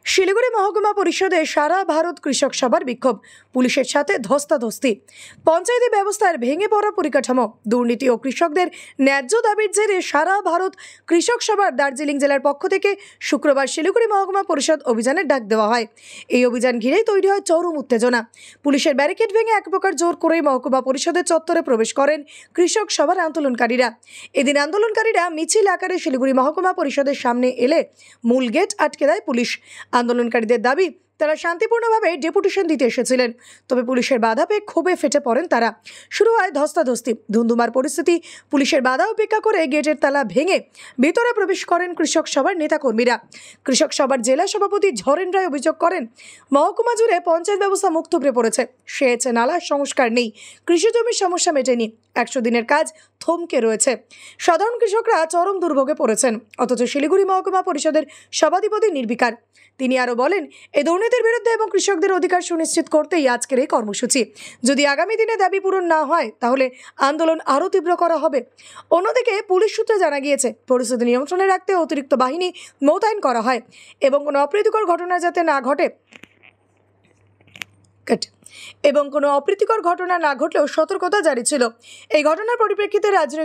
শিলিগুড়ি মহকুমা পরিষদে সারা ভারত কৃষক সভার বিক্ষোভ, পুলিশের সাথে ধস্তাধস্তি। পঞ্চায়েতি ব্যবস্থার ভেঙে পড়া পরিকাঠামো, দুর্নীতি ও কৃষকদের ন্যায্য দাবির জেরে সারা ভারত কৃষক সভার দার্জিলিং জেলার পক্ষ থেকে শুক্রবার শিলিগুড়ি মহকুমা পরিষদ অভিযানের ডাক দেওয়া হয়। এই অভিযান ঘিরেই তৈরি হয় চরম উত্তেজনা। পুলিশের ব্যারিকেড ভেঙে এক প্রকার জোর করেই মহকুমা পরিষদের চত্বরে প্রবেশ করেন কৃষক সভার আন্দোলনকারীরা। এদিন আন্দোলনকারীরা মিছিল আকারে শিলিগুড়ি মহকুমা পরিষদের সামনে এলে মূল গেট আটকে দেয় পুলিশ। আন্দোলনকারীদের দাবি, তারা শান্তিপূর্ণভাবে ডেপুটেশন দিতে এসেছিলেন, তবে পুলিশের বাধা পেয়ে ক্ষোভে ফেটে পড়েন তারা। শুরু হয় ধস্তাধস্তি, ধুন্ধুমার পরিস্থিতি। পুলিশের বাধা উপেক্ষা করে গেটের তালা ভেঙে ভিতরে প্রবেশ করেন কৃষক সভার নেতাকর্মীরা। কৃষক সভার জেলা সভাপতি ঝরেন রায় অভিযোগ করেন, মহকুমা জুড়ে পঞ্চায়েত ব্যবস্থা মুখ থুবড়ে পড়েছে, সেচ নালা সংস্কার নেই, কৃষি জমির সমস্যা মেটেনি, 100 দিনের কাজ থমকে রয়েছে, সাধারণ কৃষকরা চরম দুর্ভোগে পড়েছেন, অথচ শিলিগুড়ি মহকুমা পরিষদের সভাধিপতি নির্বিকার। তিনি আরও বলেন, এই দুর্নীতির বিরুদ্ধে এবং কৃষকদের অধিকার সুনিশ্চিত করতেই আজকের এই কর্মসূচি। যদি আগামী দিনে দাবি পূরণ না হয় তাহলে আন্দোলন আরও তীব্র করা হবে। অন্যদিকে পুলিশ সূত্রে জানা গিয়েছে, পরিস্থিতি নিয়ন্ত্রণে রাখতে অতিরিক্ত বাহিনী মোতায়েন করা হয় এবং কোনো অপ্রীতিকর ঘটনা যাতে না ঘটে ঘটলেও সতর্কতা জারি ছিল। এই ঘটনার পরিপ্রেক্ষিতে রাজনৈতিক